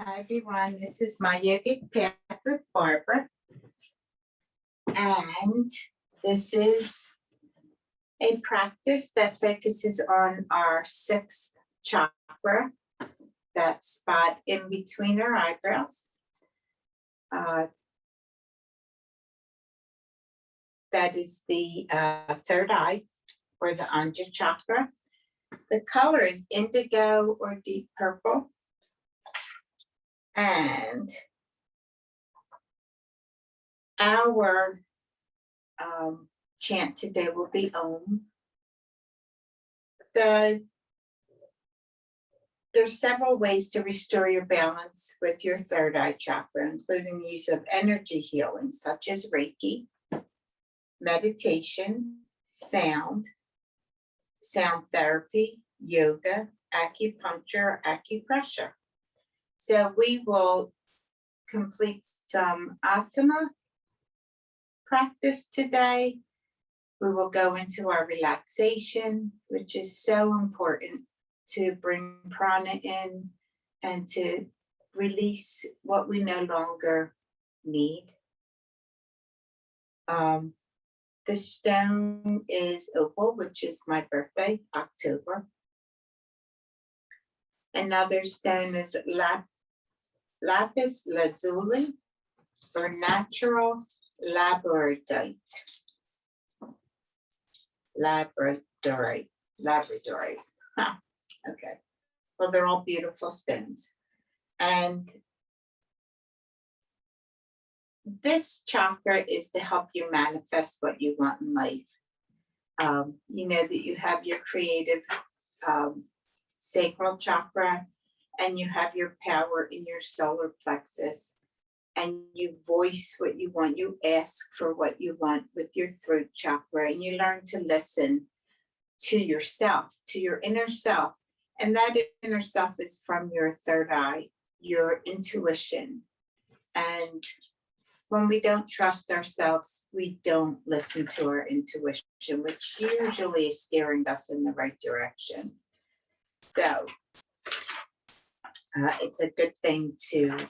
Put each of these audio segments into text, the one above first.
Hi everyone, this is my yogic path with Barbara, and this is a practice that focuses on our sixth chakra, that spot in between our eyebrows. That is the third eye, or the Anja chakra. The color is indigo or deep purple. And our chant today will be Om. There's several ways to restore your balance with your third eye chakra, including the use of energy healing, such as Reiki, meditation, sound therapy, yoga, acupuncture, acupressure. So we will complete some asana practice today. We will go into our relaxation, which is so important to bring prana in and to release what we no longer need. The stone is opal, which is my birthday, October. Another stone is lapis lazuli, or natural labradorite. Labradorite. Huh. Okay. Well, they're all beautiful stones. And this chakra is to help you manifest what you want in life. You know that you have your creative sacral chakra, and you have your power in your solar plexus, and you voice what you want. You ask for what you want with your throat chakra, and you learn to listen to yourself, to your inner self. And that inner self is from your third eye, your intuition. And when we don't trust ourselves, we don't listen to our intuition, which usually is steering us in the right direction. So it's a good thing to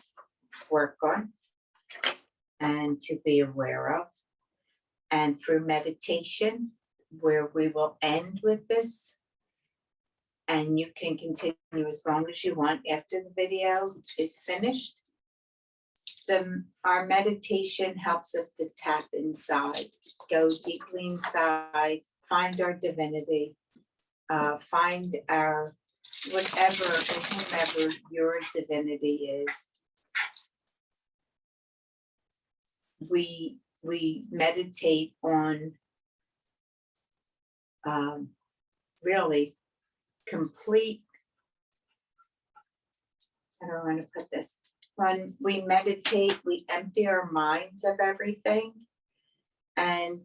work on and to be aware of. And through meditation, where we will end with this, and you can continue as long as you want after the video is finished. Our meditation helps us to tap inside, go deeply inside, find our divinity, find our whatever and whomever your divinity is. We meditate on really complete, I don't want to put this, when we meditate, we empty our minds of everything, and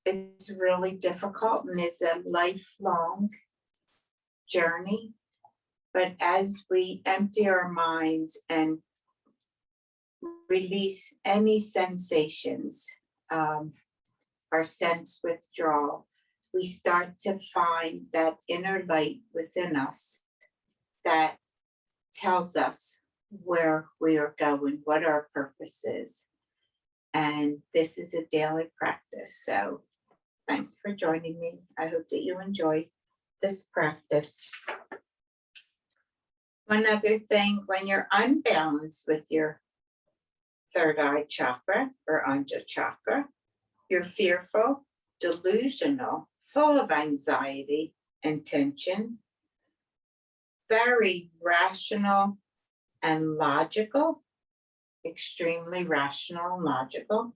it's really difficult and it's a lifelong journey. But as we empty our minds and release any sensations, our sense withdrawal, we start to find that inner light within us that tells us where we are going, what our purpose is. And this is a daily practice. So thanks for joining me. I hope that you enjoy this practice. One other thing, when you're unbalanced with your third eye chakra or Anja chakra, you're fearful, delusional, full of anxiety and tension, very rational and logical, extremely rational and logical.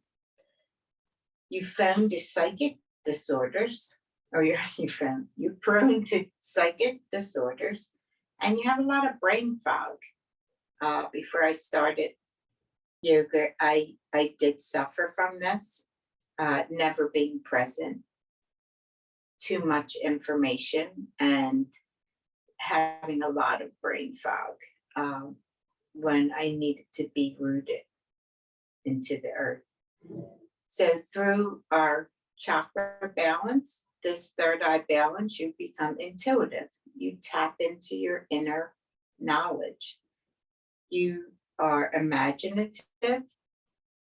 You phone to psychic disorders, or you're prone to psychic disorders, and you have a lot of brain fog. Before I started yoga, I did suffer from this, never being present, too much information, and having a lot of brain fog when I needed to be rooted into the earth. So through our chakra balance, this third eye balance, you become intuitive. You tap into your inner knowledge. You are imaginative,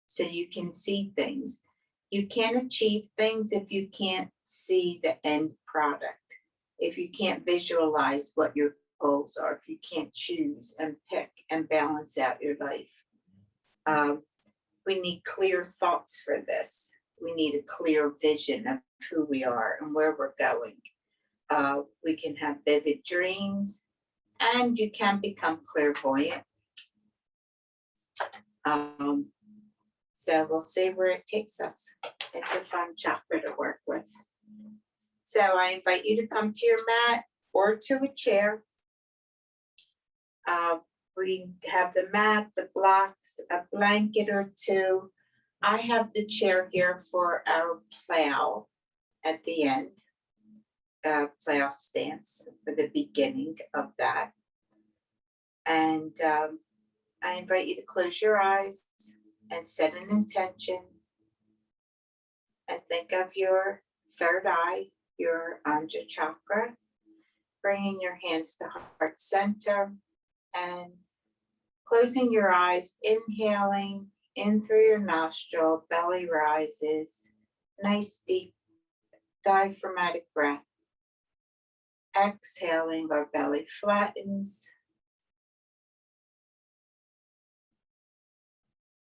so you can see things. You can't achieve things if you can't see the end product, if you can't visualize what your goals are, if you can't choose and pick and balance out your life. We need clear thoughts for this. We need a clear vision of who we are and where we're going. We can have vivid dreams, and you can become clairvoyant. So we'll see where it takes us. It's a fun chakra to work with. So I invite you to come to your mat or to a chair. We have the mat, the blocks, a blanket or two. I have the chair here for our plow at the end, plow stance for the beginning of that. And I invite you to close your eyes and set an intention and think of your third eye, your Anja chakra, bringing your hands to heart center and closing your eyes, inhaling in through your nostril, belly rises, nice deep diaphragmatic breath. Exhaling, our belly flattens.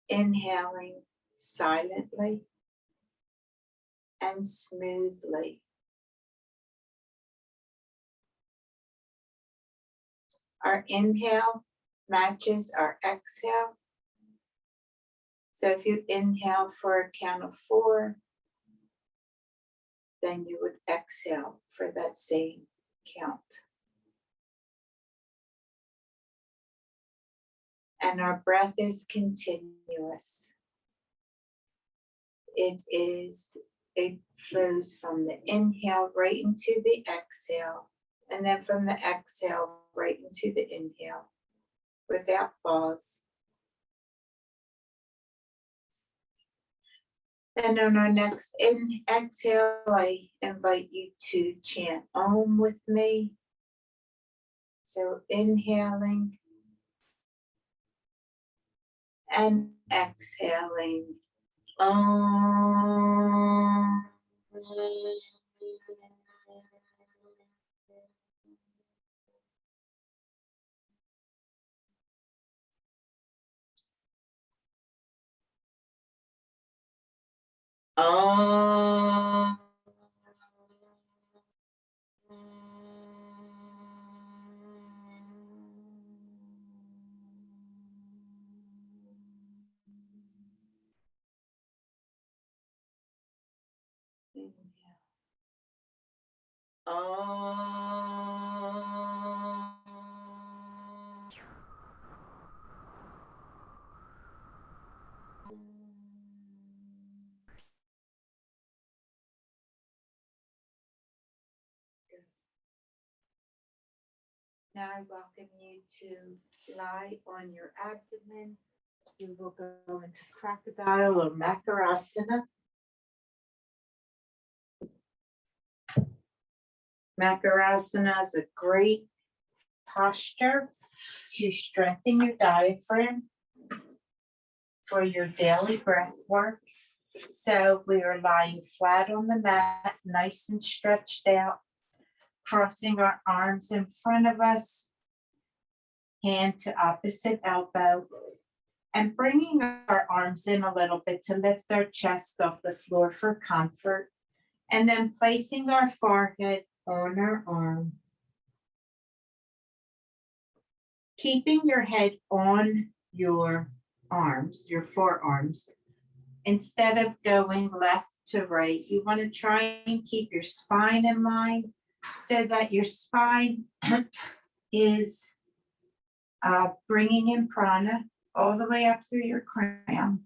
Inhaling silently and smoothly. Our inhale matches our exhale. So if you inhale for a count of 4, then you would exhale for that same count. And our breath is continuous. It flows from the inhale right into the exhale, and then from the exhale right into the inhale without pause. And on our next exhale, I invite you to chant Om with me. So inhaling and exhaling. Om. Om. Now I welcome you to lie on your abdomen. We will go into crocodile or makarasana. Makarasana is a great posture to strengthen your diaphragm for your daily breath work. So we are lying flat on the mat, nice and stretched out, crossing our arms in front of us, hand to opposite elbow, and bringing our arms in a little bit to lift our chest off the floor for comfort, and then placing our forehead on our arm. Keeping your head on your arms, your forearms, instead of going left to right, you want to try and keep your spine in line so that your spine is bringing in prana all the way up through your crown,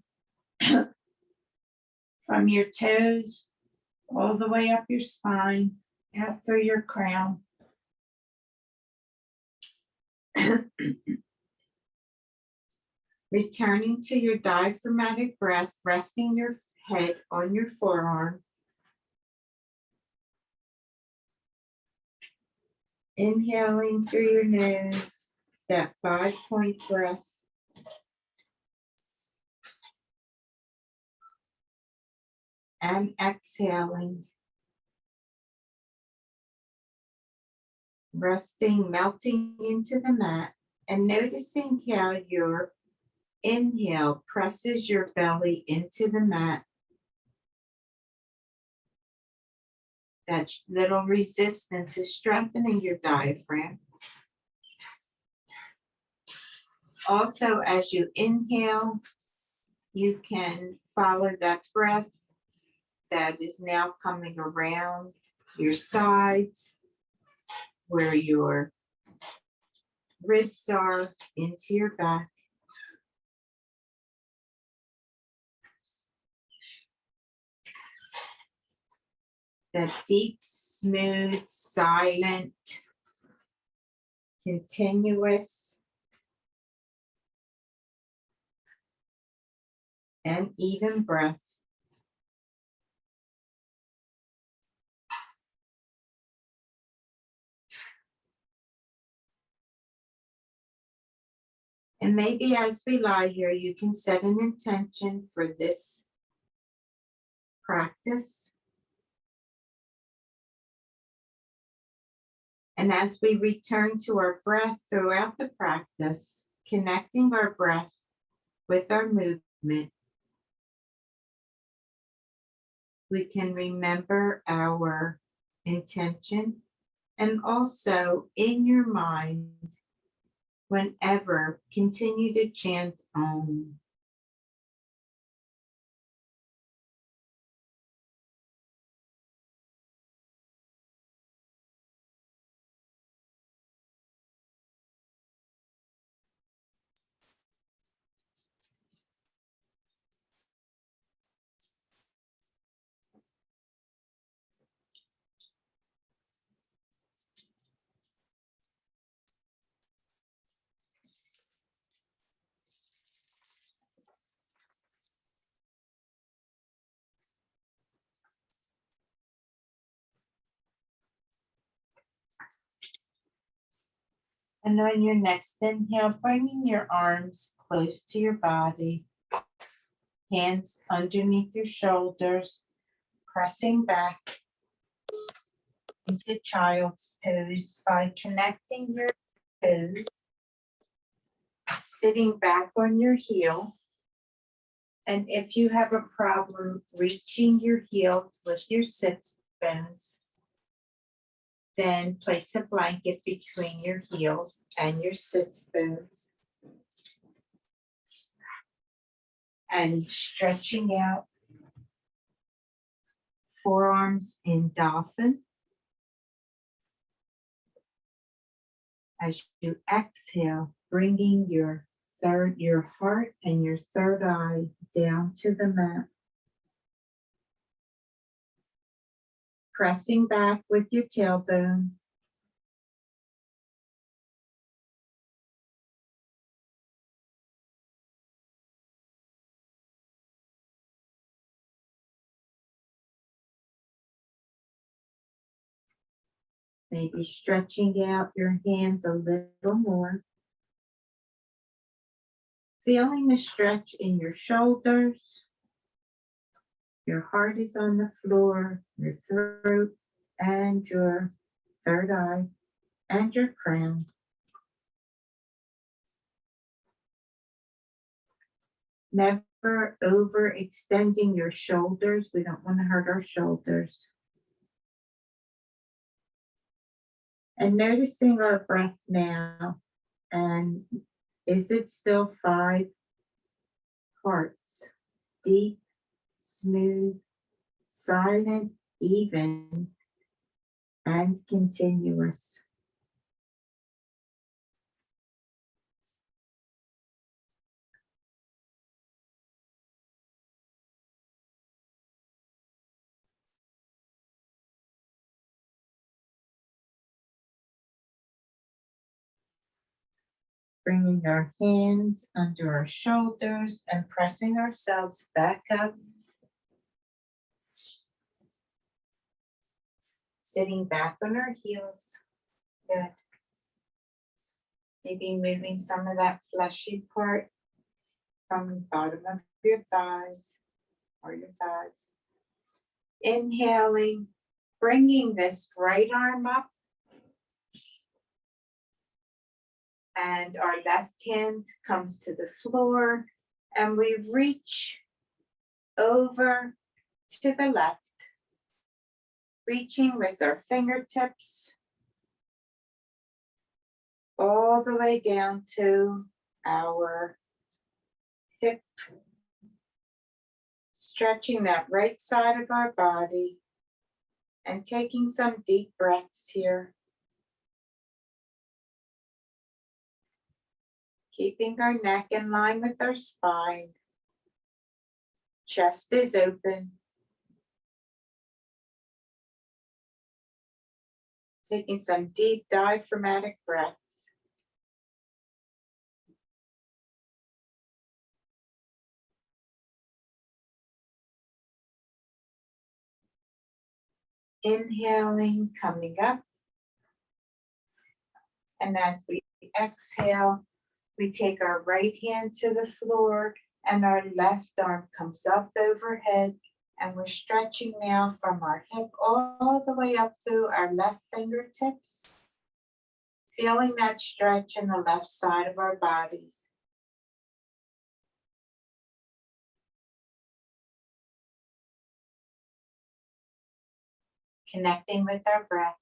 from your toes all the way up your spine, out through your crown. Returning to your diaphragmatic breath, resting your head on your forearm. Inhaling through your nose, that 5-point breath. and exhaling. Resting, melting into the mat, and noticing how your inhale presses your belly into the mat. That little resistance is strengthening your diaphragm. Also, as you inhale, you can follow that breath that is now coming around your sides, where your ribs are, into your back. That deep, smooth, silent, continuous, and even breath. And maybe as we lie here, you can set an intention for this practice. And as we return to our breath throughout the practice, connecting our breath with our movement, we can remember our intention, and also in your mind, whenever, continue to chant Om. And on your next inhale, bringing your arms close to your body, hands underneath your shoulders, pressing back into child's pose by connecting your toes, sitting back on your heel. And if you have a problem reaching your heels with your sits bones, then place a blanket between your heels and your sits bones. And stretching out, forearms in dolphin. As you exhale, bringing your heart and your third eye down to the mat. Pressing back with your tailbone. Maybe stretching out your hands a little more. Feeling the stretch in your shoulders. Your heart is on the floor, your throat, and your third eye, and your crown. Never overextending your shoulders. We don't want to hurt our shoulders. And noticing our breath now. And is it still 5 hearts? Deep, smooth, silent, even, and continuous. Bringing our hands under our shoulders and pressing ourselves back up. Sitting back on our heels. Good. Maybe moving some of that fleshy part from the bottom of your thighs or your thighs Inhaling, bringing this right arm up. And our left hand comes to the floor. And we reach over to the left, reaching with our fingertips all the way down to our hip, stretching that right side of our body and taking some deep breaths here. Keeping our neck in line with our spine. Chest is open. Taking some deep diaphragmatic breaths. Inhaling, coming up. And as we exhale, we take our right hand to the floor and our left arm comes up overhead. And we're stretching now from our hip all the way up through our left fingertips. Feeling that stretch in the left side of our bodies. Connecting with our breath.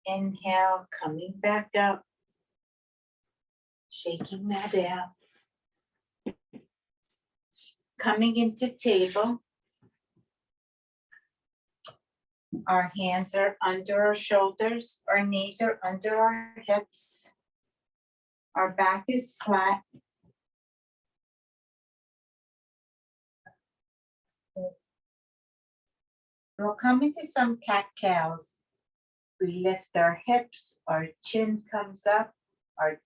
Inhale, coming back up. Shaking that out. Coming into table. Our hands are under our shoulders. Our knees are under our hips. Our back is flat. We'll come into some cat-cows. We lift our hips, our chin comes up, our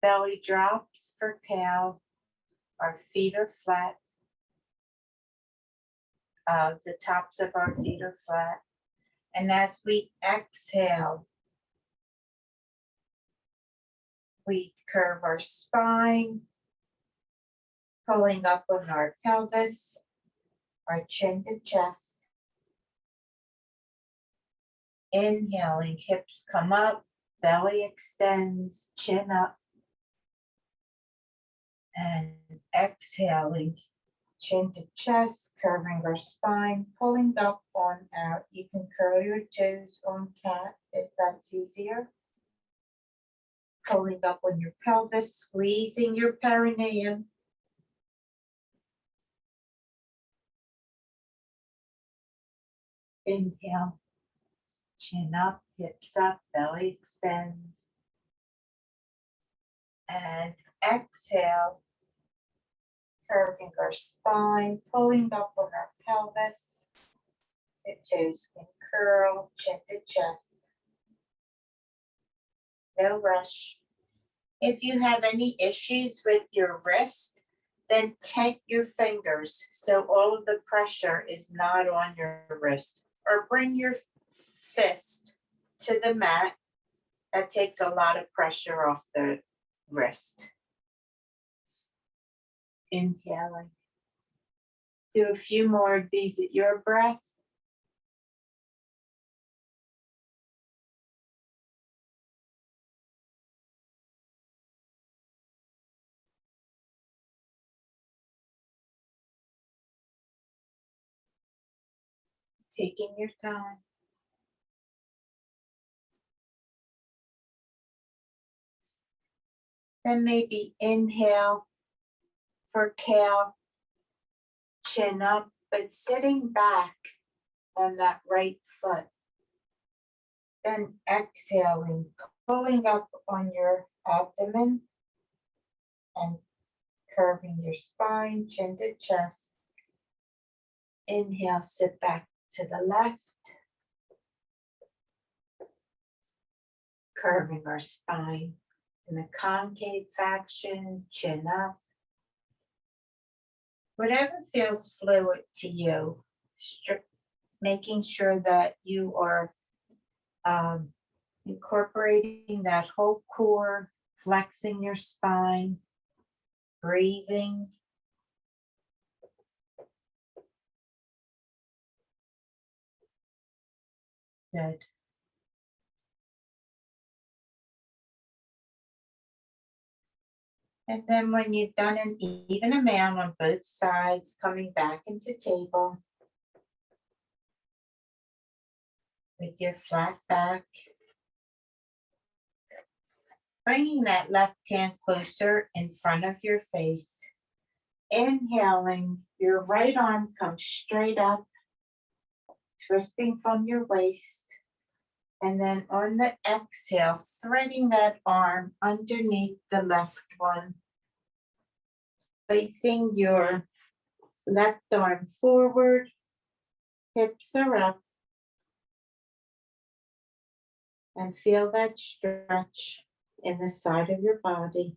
belly drops for cow, our feet are flat. The tops of our feet are flat. And as we exhale, we curve our spine, pulling up on our pelvis, our chin to chest. Inhaling, hips come up, belly extends, chin up. And exhaling, chin to chest, curving our spine, pulling up on out. You can curl your toes on cat if that's easier. Pulling up on your pelvis, squeezing your perineum. Inhale, chin up, hips up, belly extends. And exhale, curving our spine, pulling up on our pelvis. The toes can curl, chin to chest. No rush. If you have any issues with your wrist, then take your fingers so all of the pressure is not on your wrist. Or bring your fist to the mat. That takes a lot of pressure off the wrist. Inhaling. Do a few more of these at your breath. Taking your time. Then maybe inhale for cow, chin up, but sitting back on that right foot. Then exhaling, pulling up on your abdomen and curving your spine, chin to chest. Inhale, sit back to the left. Curving our spine in the concave faction, chin up. Whatever feels fluid to you, making sure that you are incorporating that whole core, flexing your spine, breathing. Good. And then when you've done an even amount on both sides, coming back into table with your flat back. Bringing that left hand closer in front of your face. Inhaling, your right arm comes straight up, twisting from your waist. And then on the exhale, threading that arm underneath the left one. Placing your left arm forward, hips are up. And feel that stretch in the side of your body.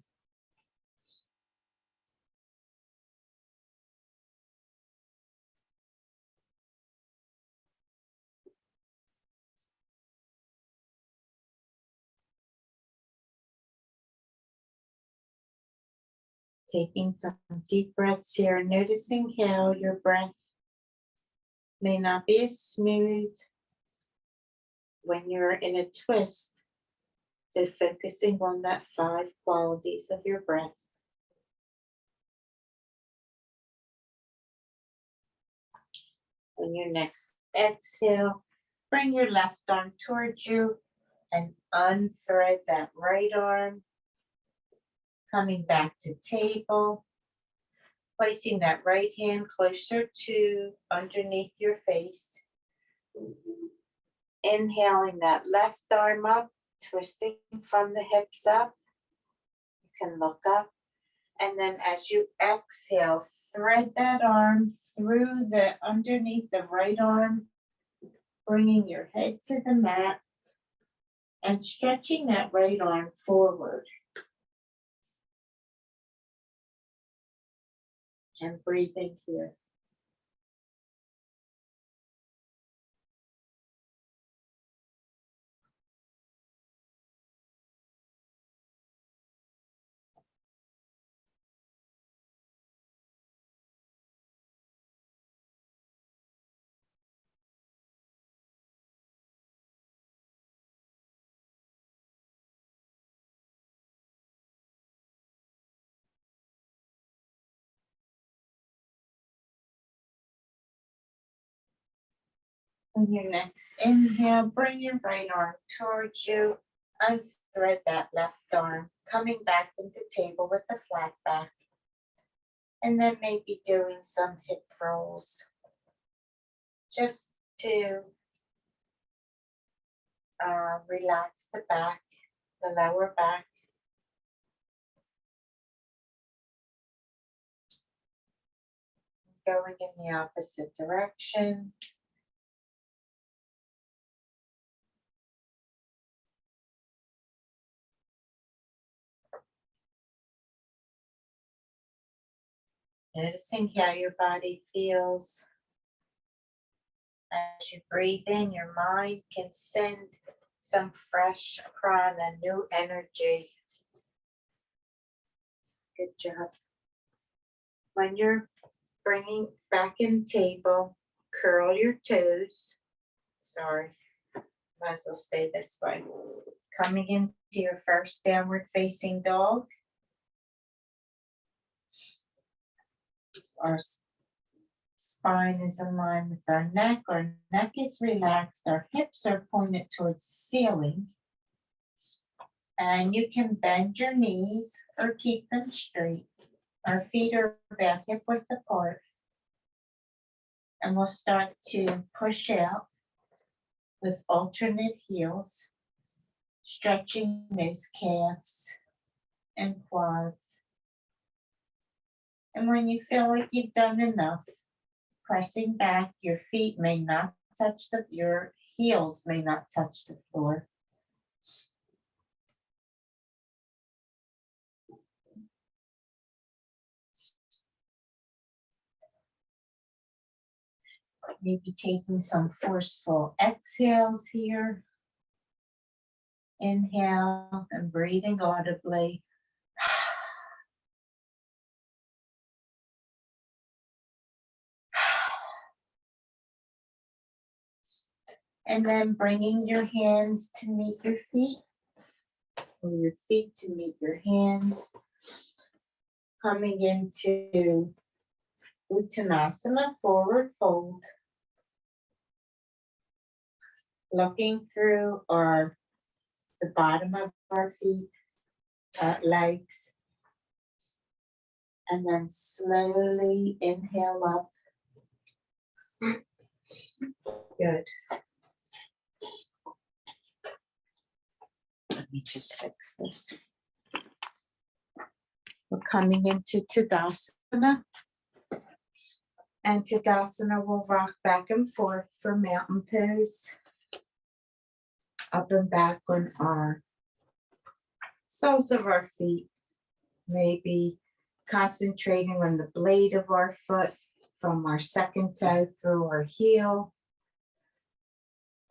Taking some deep breaths here, noticing how your breath may not be as smooth when you're in a twist. So focusing on that 5 qualities of your breath. On your next exhale, bring your left arm towards you and unthread that right arm. Coming back to table. Placing that right hand closer to underneath your face. Inhaling that left arm up, twisting from the hips up. You can look up. And then as you exhale, thread that arm through the underneath the right arm, bringing your head to the mat and stretching that right arm forward. And breathing here. On your next inhale, bring your right arm towards you. Unthread that left arm, coming back into table with a flat back. And then maybe doing some hip rolls. Just to relax the back, the lower back. Going in the opposite direction. Noticing how your body feels. As you breathe in, your mind can send some fresh prana, new energy. Good job. When you're bringing back in table, curl your toes. Sorry, might as well stay this way. Coming into your first downward facing dog. Our spine is in line with our neck is relaxed, our hips are pointed towards the ceiling. And you can bend your knees or keep them straight. Our feet are about hip width apart. And we'll start to push out with alternate heels, stretching those calves and quads. And when you feel like you've done enough, pressing back, your feet may not touch your heels may not touch the floor. Maybe taking some forceful exhales here. Inhale and breathing audibly. And then bringing your hands to meet your feet, or your feet to meet your hands. Coming into Uttanasana, forward fold. Looking through the bottom of our feet, legs. And then slowly inhale up. Good. Let me just fix this. We're coming into Tadasana. And Tadasana will rock back and forth for mountain pose. Up and back on our soles of our feet. Maybe concentrating on the blade of our foot from our second toe through our heel.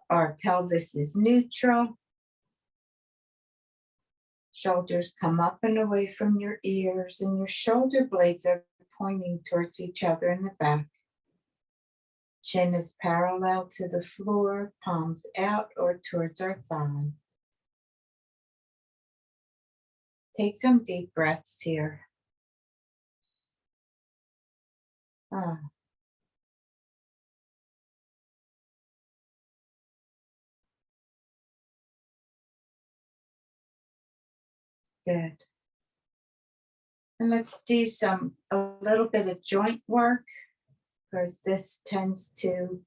Our pelvis is neutral. Shoulders come up and away from your ears, and your shoulder blades are pointing towards each other in the back. Chin is parallel to the floor, palms out or towards our thigh. Take some deep breaths here. Good. And let's do a little bit of joint work, because this tends to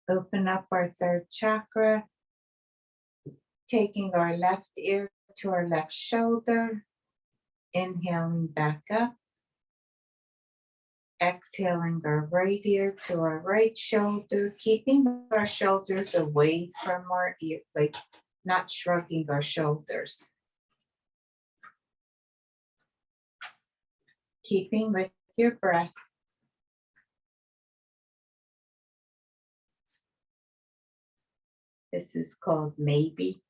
open up our third chakra. Taking our left ear to our left shoulder, inhaling back up. Exhaling our right ear to our right shoulder, keeping our shoulders away from our ear, like not shrugging our shoulders. Keeping with your breath. This is called maybe.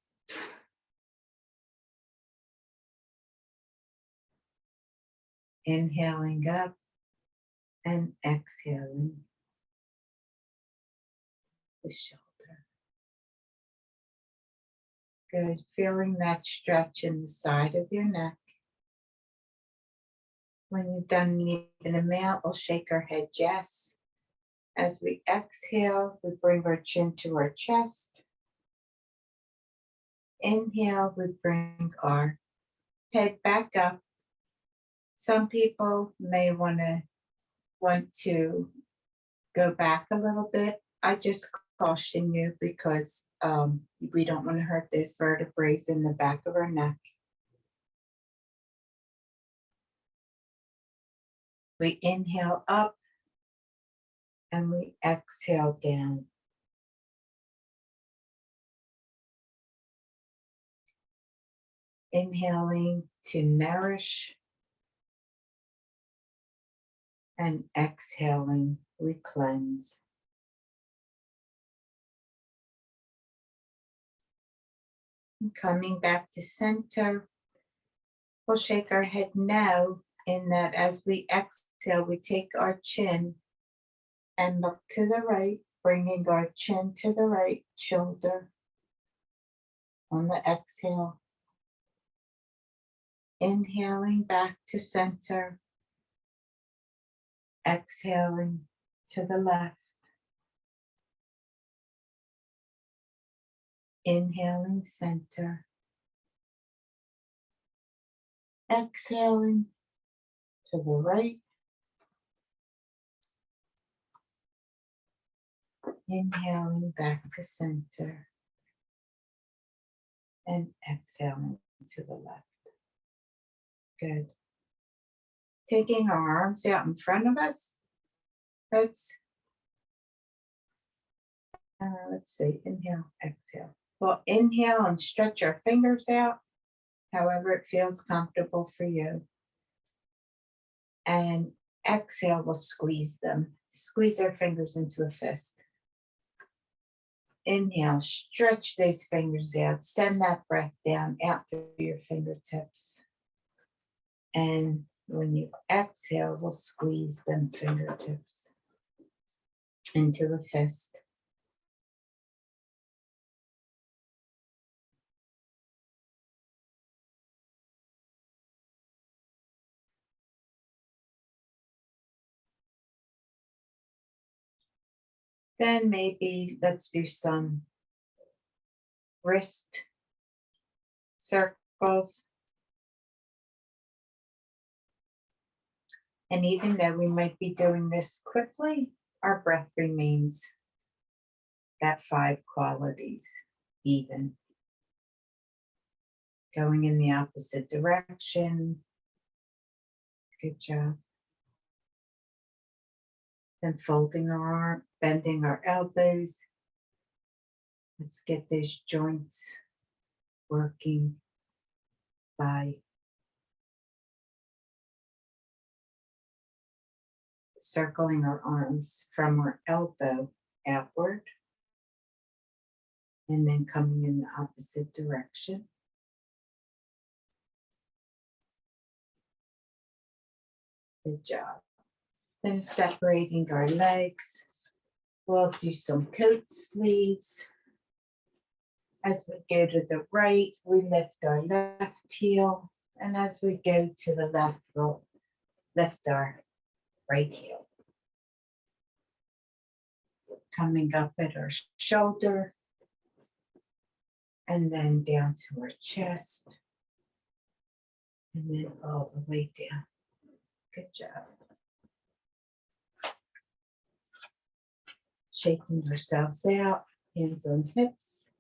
Inhaling up and exhaling the shoulder. Good. Feeling that stretch in the side of your neck. When you've done an even amount, we'll shake our head yes. As we exhale, we bring our chin to our chest. Inhale, we bring our head back up. Some people may want to go back a little bit. I just caution you because we don't want to hurt those vertebrae in the back of our neck. We inhale up and we exhale down. Inhaling to nourish and exhaling, we cleanse. And coming back to center, we'll shake our head no, in that as we exhale, we take our chin and look to the right, bringing our chin to the right shoulder on the exhale. Inhaling back to center, exhaling to the left. Inhaling center, exhaling to the right. Inhaling back to center and exhaling to the left. Good. Taking our arms out in front of us. Let's see, inhale, exhale. Well, inhale and stretch our fingers out, however it feels comfortable for you. And exhale, we'll squeeze them. Squeeze our fingers into a fist. Inhale, stretch those fingers out. Send that breath down out through your fingertips. And when you exhale, we'll squeeze them fingertips into a fist. Then maybe let's do some wrist circles. And even though we might be doing this quickly, our breath remains at 5 qualities, even. Going in the opposite direction. Good job. Then folding our arm, bending our elbows. Let's get those joints working by circling our arms from our elbow outward and then coming in the opposite direction. Good job. Then separating our legs. We'll do some coat sleeves. As we go to the right, we lift our left heel. And as we go to the left, we'll lift our right heel. Coming up at our shoulder. And then down to our chest. And then all the way down. Good job. Shaking ourselves out, hands on hips.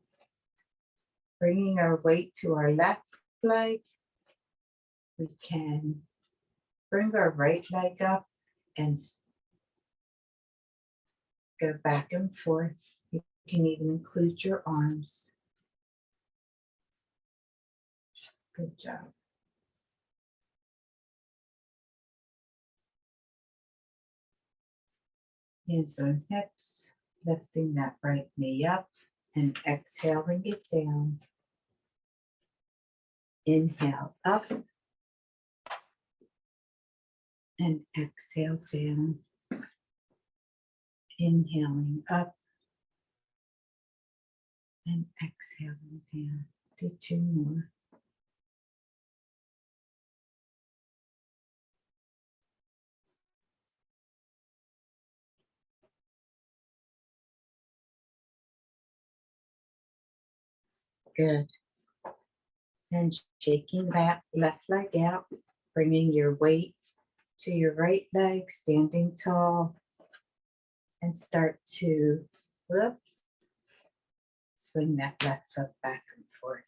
Bringing our weight to our left leg. We can bring our right leg up and go back and forth. You can even include your arms. Good job. Hands on hips, lifting that right knee up and exhaling it down. Inhale up and exhale down. Inhaling up and exhaling down. Do 2 more. Good. And shaking that left leg out, bringing your weight to your right leg, standing tall, and start to, swing that left foot back and forth,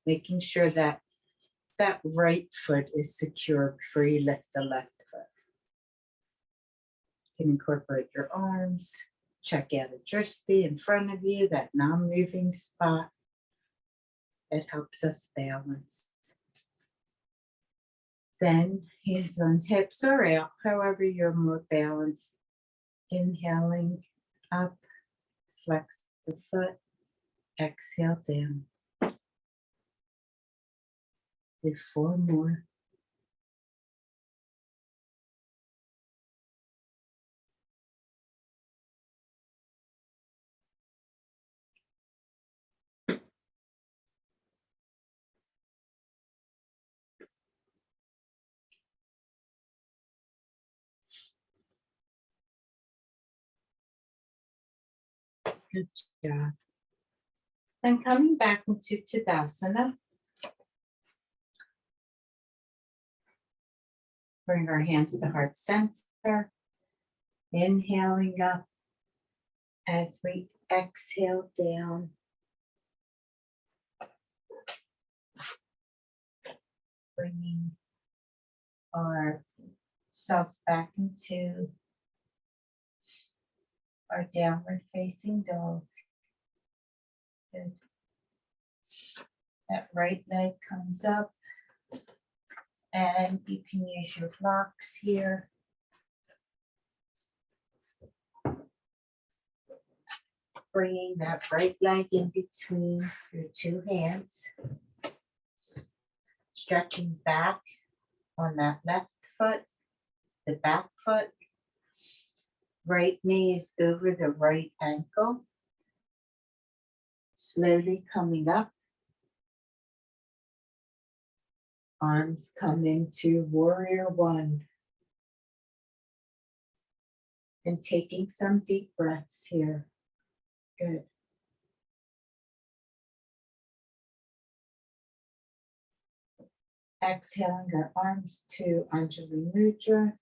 making sure that that right foot is secure before you lift the left foot. You can incorporate your arms, check out a drishti in front of you, that non-moving spot. It helps us balance. Then hands on hips or out, however you're more balanced. Inhaling up, flex the foot, exhale down. Do 4 more. Good job. Then coming back into Tadasana. Bring our hands to heart center. Inhaling up as we exhale down. Bringing ourselves back into our downward facing dog. Good. That right leg comes up and you can use your blocks here. bringing that right leg in between your two hands. Stretching back on that left foot, the back foot. Right knee is over the right ankle. Slowly coming up. Arms come into warrior one. And taking some deep breaths here. Good. Exhaling our arms to Anjali Mudra.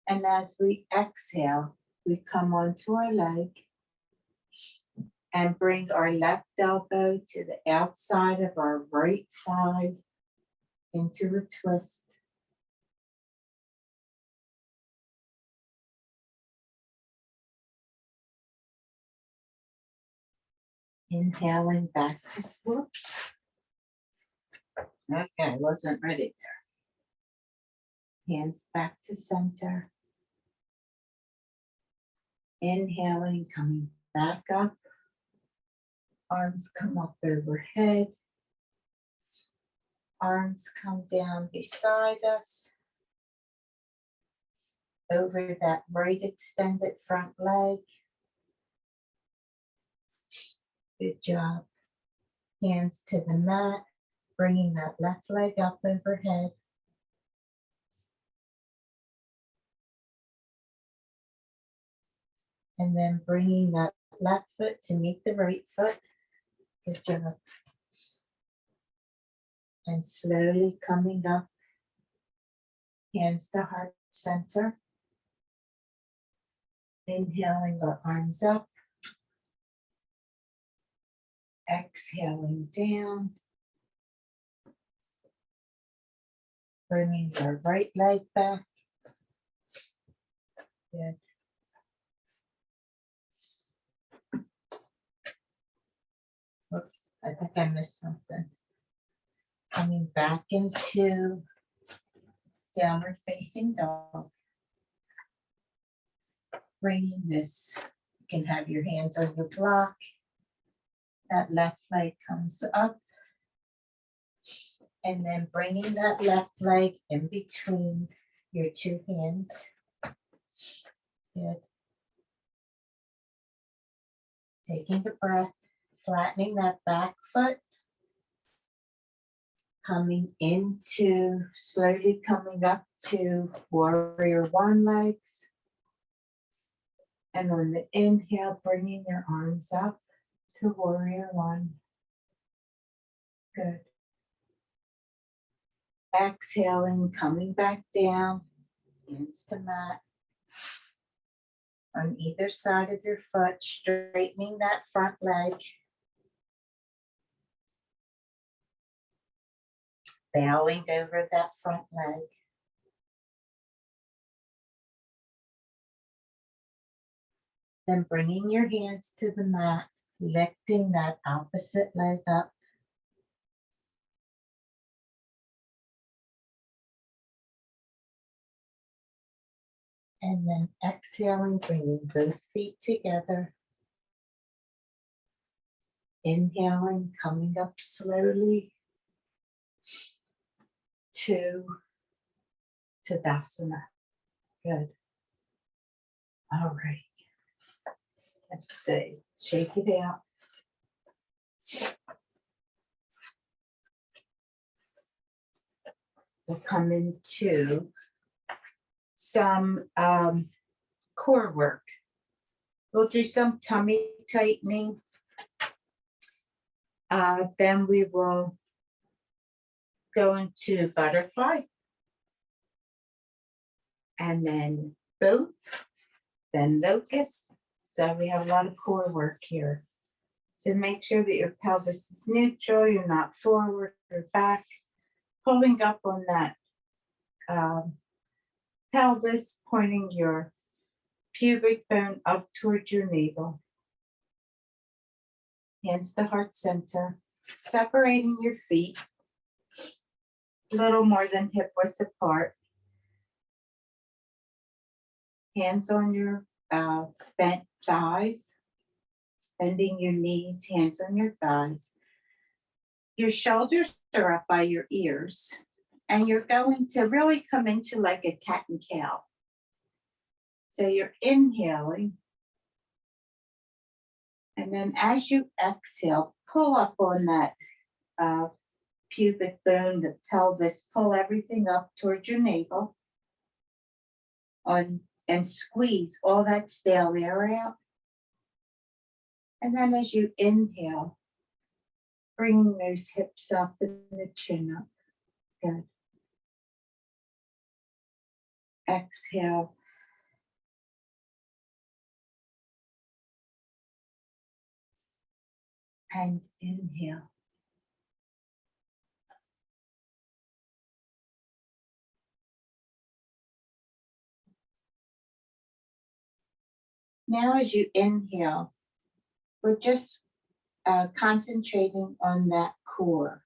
And as we exhale, we come onto our leg and bring our left elbow to the outside of our right thigh into a twist. Inhaling back to whoops. Okay, I wasn't ready there. Hands back to center. Inhaling, coming back up. Arms come up overhead. Arms come down beside us. Over that right extended front leg. Good job. Hands to the mat, bringing that left leg up overhead. And then bringing that left foot to meet the right foot. Good job. And slowly coming up. Hands to heart center. Inhaling our arms up. Exhaling down. Bringing our right leg back. Good. Whoops, I think I missed something. Coming back into downward facing dog. Bringing this, you can have your hands on your block. That left leg comes up. And then bringing that left leg in between your two hands. Good. Taking a breath, flattening that back foot. Coming into, slowly coming up to warrior one legs. And on the inhale, bringing your arms up to warrior one. Good. Exhaling, coming back down, hands to mat. On either side of your foot, straightening that front leg. Bowing over that front leg. Then bringing your hands to the mat, lifting that opposite leg up. And then exhaling, bringing both feet together. Inhaling, coming up slowly to Tadasana. Good. All right. Let's see. Shake it out. We'll come into some core work. We'll do some tummy tightening. Then we will go into butterfly. And then boat. Then locust. So we have a lot of core work here. So make sure that your pelvis is neutral. You're not forward or back. Pulling up on that pelvis, pointing your pubic bone up towards your navel. Hands to heart center. Separating your feet. A little more than hip width apart. Hands on your bent thighs, bending your knees, hands on your thighs. Your shoulders are up by your ears, and you're going to really come into like a cat and cow. So you're inhaling, and then as you exhale, pull up on that pubic bone, the pelvis, pull everything up towards your navel and squeeze all that stale air out. And then as you inhale, bringing those hips up and the chin up. Good. Exhale. And inhale. Now as you inhale, we're just concentrating on that core.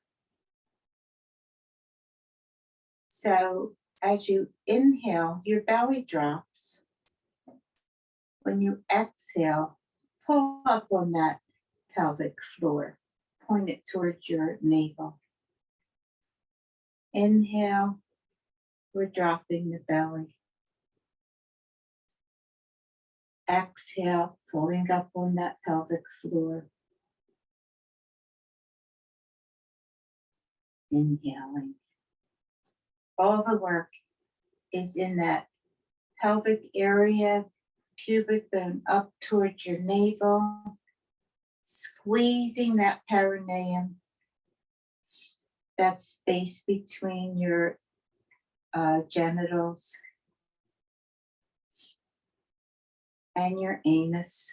So as you inhale, your belly drops. When you exhale, pull up on that pelvic floor. Point it towards your navel. Inhale, we're dropping the belly. Exhale, pulling up on that pelvic floor. Inhaling. All the work is in that pelvic area, pubic bone up towards your navel, squeezing that perineum, that space between your genitals and your anus.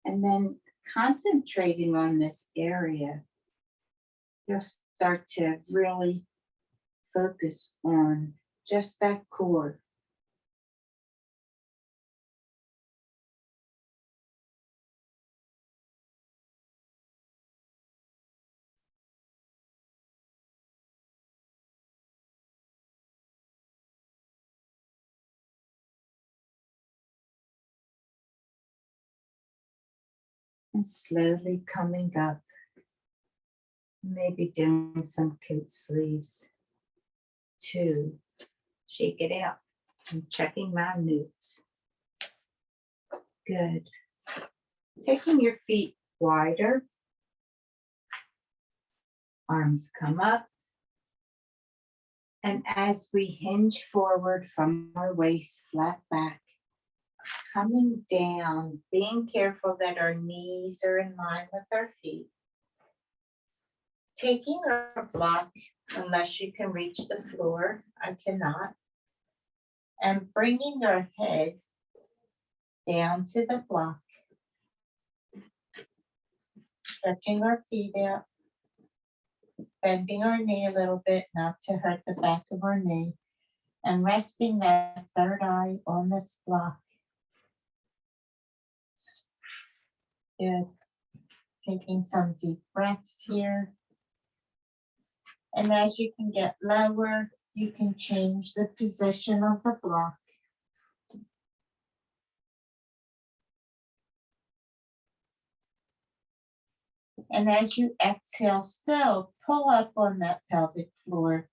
And then concentrating on this area, you'll start to really focus on just that core. And slowly coming up, maybe doing some coat sleeves. 2, shake it out. I'm checking my notes. Good. Taking your feet wider, arms come up. And as we hinge forward from our waist, flat back, coming down, being careful that our knees are in line with our feet. Taking our block, unless you can reach the floor, I cannot, and bringing our head down to the block, stretching our feet out, bending our knee a little bit, not to hurt the back of our knee, and resting that third eye on this block. Good. Taking some deep breaths here. And as you can get lower, you can change the position of the block. And as you exhale, still pull up on that pelvic floor.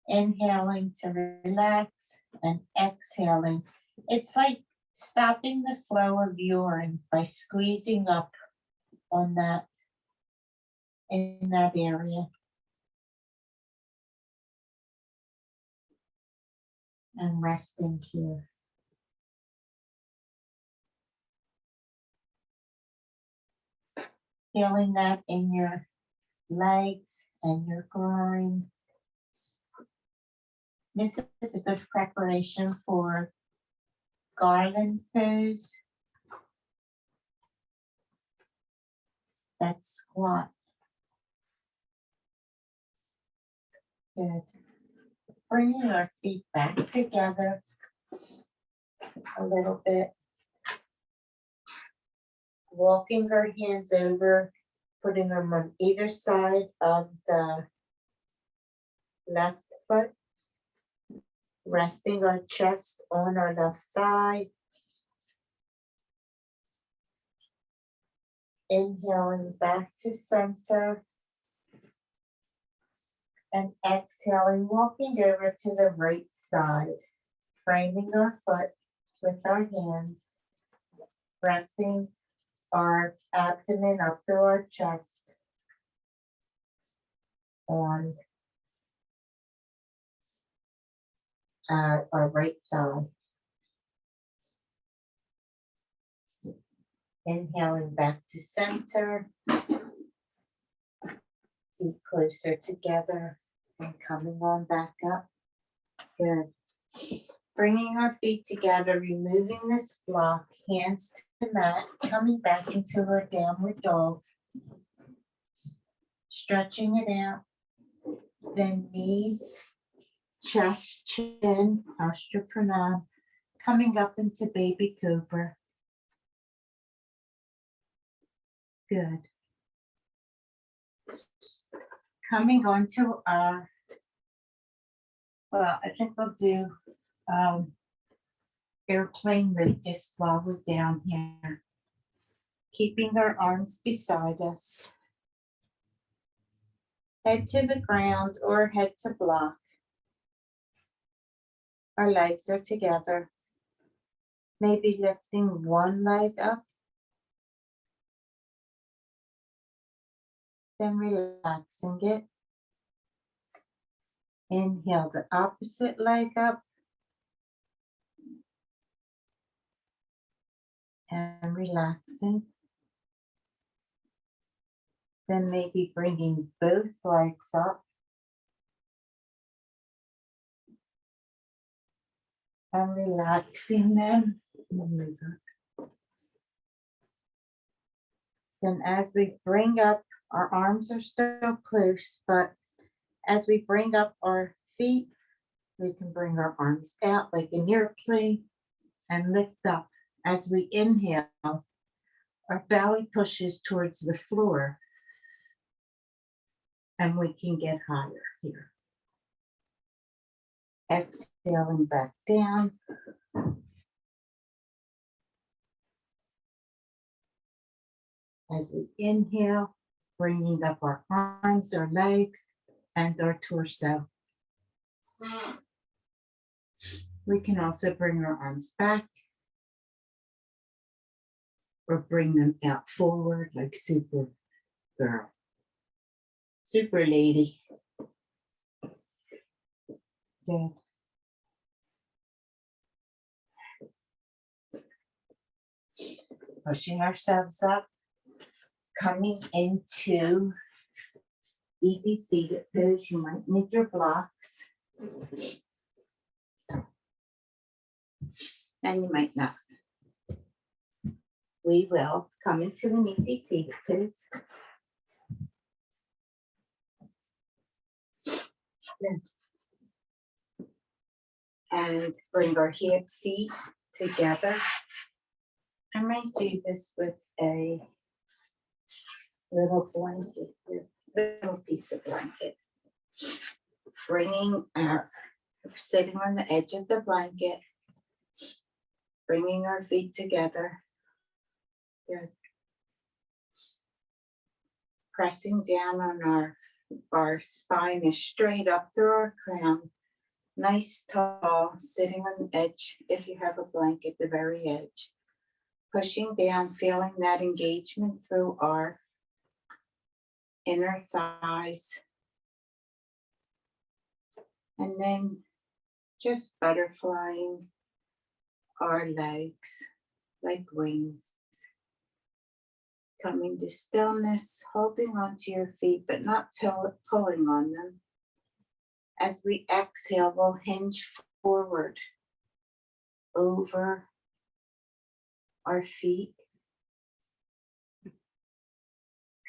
Inhaling to relax and exhaling. It's like stopping the flow of urine by squeezing up on that, in that area. And resting here. Feeling that in your legs and your groin. This is a good preparation for garland pose. That squat. Good. Bringing our feet back together a little bit. Walking our hands over, putting them on either side of the left foot. Resting our chest on our left side. Inhaling back to center. And exhaling, walking over to the right side. Framing our foot with our hands. Resting our abdomen up through our chest. On our right thigh. Inhaling back to center. Feet closer together and coming on back up. Good. Bringing our feet together, removing this block, hands to the mat, coming back into our downward dog. Stretching it out. Then knees, chest, chin, posture pranam, coming up into baby cobra. Good. Coming on to our, well, I think we'll do airplane locust while we're down here. Keeping our arms beside us. Head to the ground or head to block. Our legs are together. Maybe lifting one leg up. Then relaxing it. Inhale the opposite leg up. And relaxing. Then maybe bringing both legs up. And relaxing them. Then as we bring up, our arms are still close, but as we bring up our feet, we can bring our arms out like an airplane and lift up. As we inhale, our belly pushes towards the floor and we can get higher here. Exhaling back down. As we inhale, bringing up our arms, our legs, and our torso. We can also bring our arms back or bring them out forward like super girl, super lady. Good. Pushing ourselves up, coming into easy seated pose. You might need your blocks. And you might not. We will come into an easy seated pose. And bring our feet together. I might do this with a little blanket, little piece of blanket. Sitting on the edge of the blanket, bringing our feet together. Good. Pressing down on our spine is straight up through our crown. Nice, tall, sitting on the edge, if you have a blanket, the very edge. Pushing down, feeling that engagement through our inner thighs. And then just butterflying our legs like wings. Coming to stillness, holding onto your feet, but not pulling on them. As we exhale, we'll hinge forward over our feet. We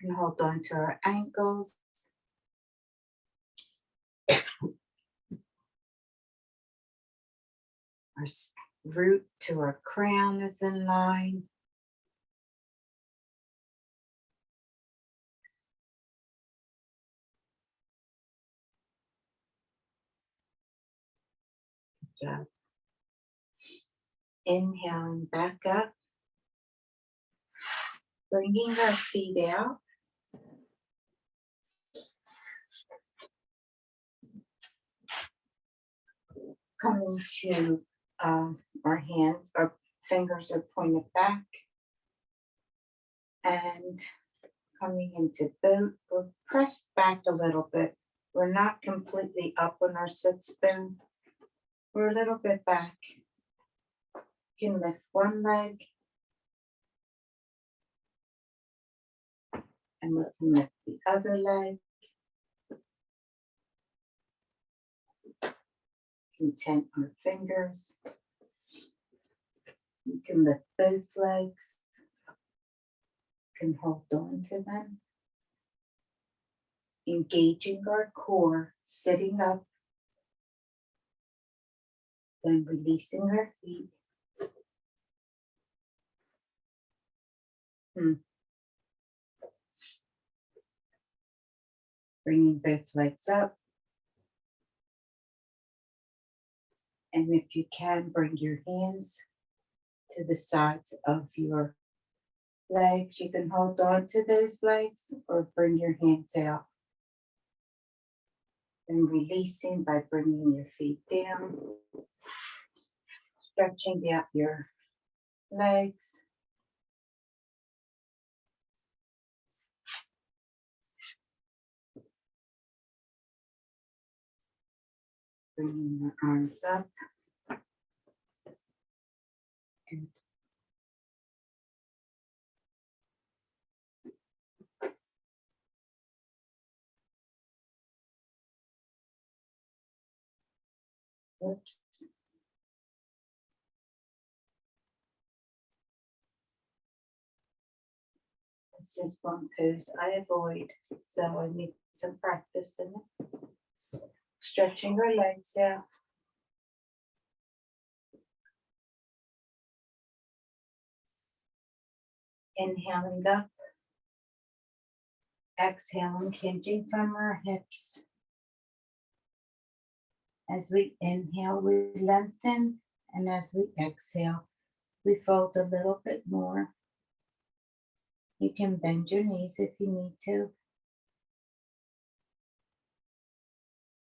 can hold on to our ankles. Our root to our crown is in line. Good job. Inhaling back up. Bringing our feet out. Coming to our hands, our fingers are pointed back. And coming into boat, we're pressed back a little bit. We're not completely up on our sit bone. We're a little bit back. You can lift one leg. And we can lift the other leg. Content our fingers. You can lift both legs. You can hold on to them. Engaging our core, sitting up. Then releasing our feet. Bringing both legs up. And if you can, bring your hands to the sides of your legs. You can hold on to those legs or bring your hands out. And releasing by bringing your feet down. Stretching out your legs. Bringing your arms up. Good. Oops. This is one pose I avoid, so I need some practice in it. Stretching our legs out. Inhaling up. Exhaling, hinging from our hips. As we inhale, we lengthen, and as we exhale, we fold a little bit more. You can bend your knees if you need to.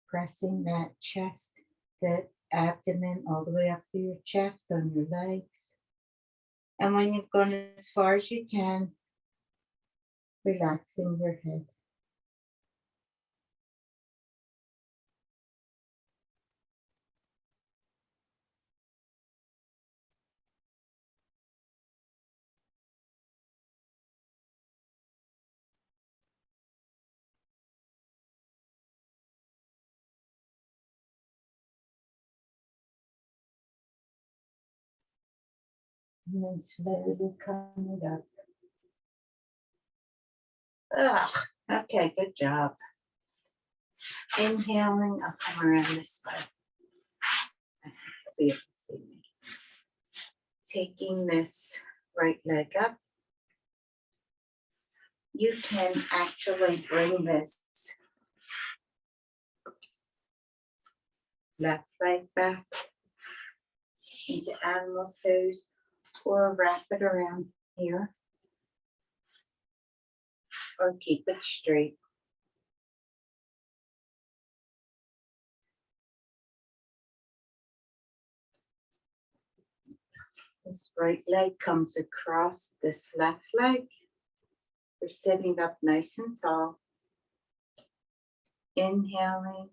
Pressing that chest, the abdomen all the way up to your chest on your legs. And when you've gone as far as you can, relaxing your head. And then slowly coming up. Okay, good job. Inhaling, I'll come around this way. I think you'll be able to see me. Taking this right leg up. You can actually bring this left leg back into animal pose or wrap it around here or keep it straight. This right leg comes across this left leg. We're sitting up nice and tall. Inhaling,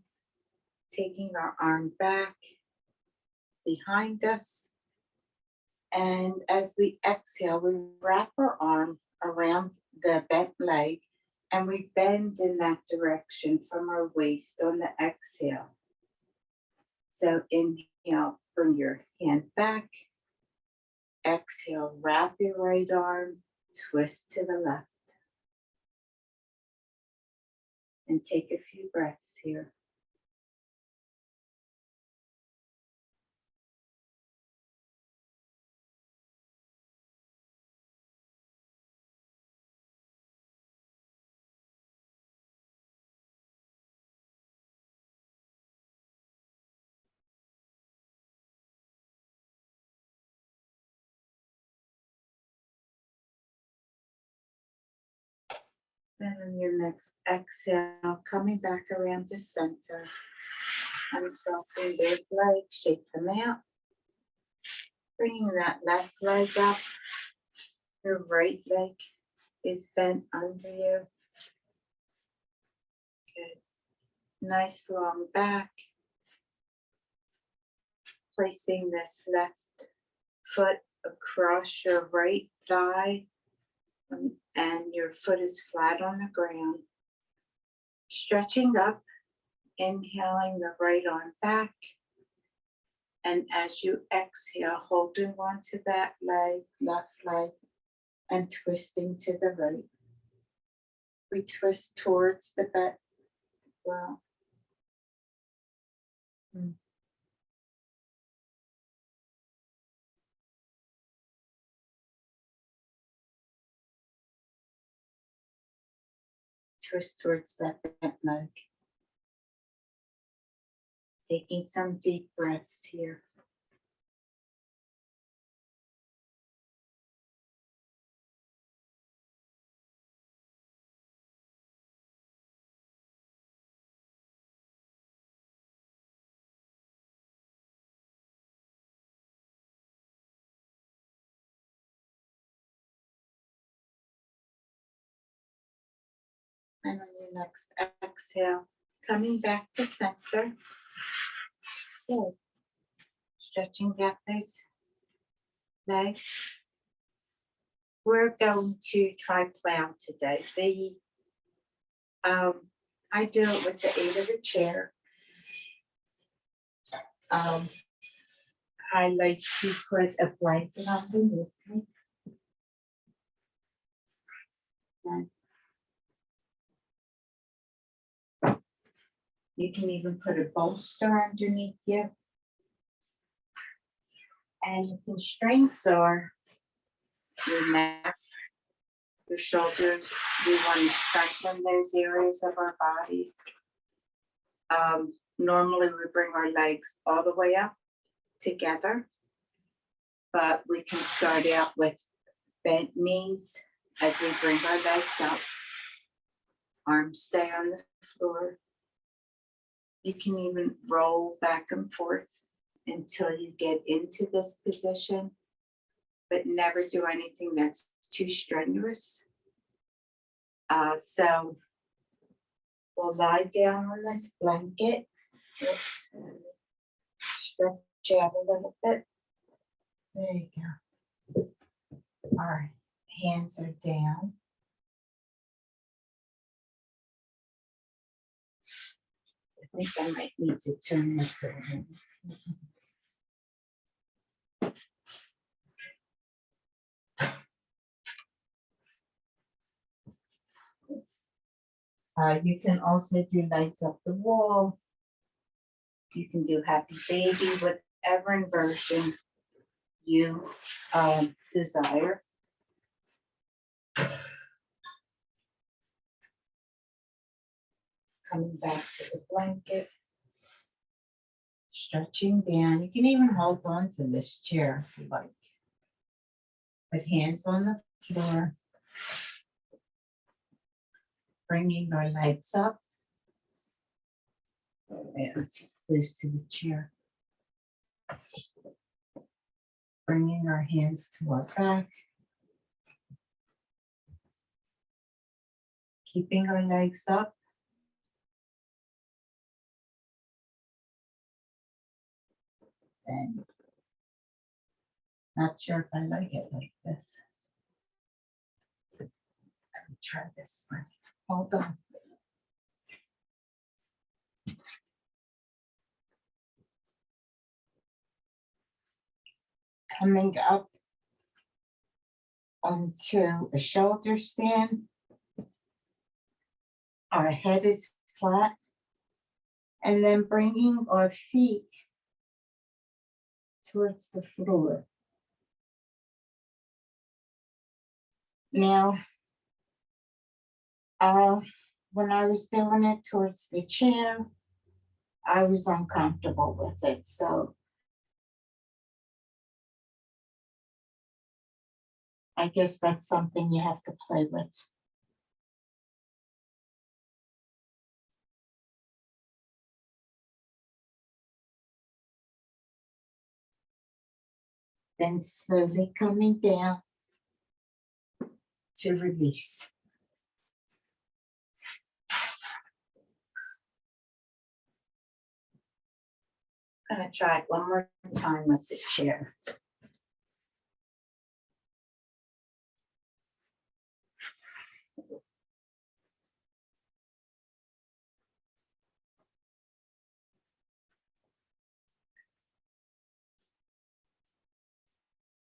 taking our arm back behind us. And as we exhale, we wrap our arm around the bent leg and we bend in that direction from our waist on the exhale. So inhale, bring your hand back. Exhale, wrap your right arm, twist to the left. And take a few breaths here. Then on your next exhale, coming back around the center, uncrossing both legs, shake them out. Bringing that left leg up. Your right leg is bent under you. Good. Nice long back. Placing this left foot across your right thigh, and your foot is flat on the ground. Stretching up, inhaling the right arm back. And as you exhale, holding on to that leg, left leg, and twisting to the right. We twist towards the back. Well. Twist towards that bent leg. Taking some deep breaths here. And on your next exhale, coming back to center. Good. Stretching out those legs. We're going to try plow today. I do it with the aid of a chair. I like to put a blanket underneath me. And you can even put a bolster underneath you. And your constraints are your neck, your shoulders. We want to strengthen those areas of our bodies. Normally we bring our legs all the way up together, but we can start out with bent knees as we bring our legs up. Arms stay on the floor. You can even roll back and forth until you get into this position, but never do anything that's too strenuous. So we'll lie down on this blanket. Oops. Stretch out a little bit. There you go. Our hands are down. I think I might need to turn this around. You can also do lights up the wall. You can do happy baby, whatever inversion you desire. Coming back to the blanket. Stretching down. You can even hold on to this chair if you like. Put hands on the floor. Bringing our legs up. And too close to the chair. Bringing our hands to our back. Keeping our legs up. And not sure if I like it like this. Let me try this one. Hold on. Coming up onto a shoulder stand. Our head is flat. And then bringing our feet towards the floor. Now, when I was doing it towards the chair, I was uncomfortable with it. So I guess that's something you have to play with. Then slowly coming down to release. I'm going to try it one more time with the chair.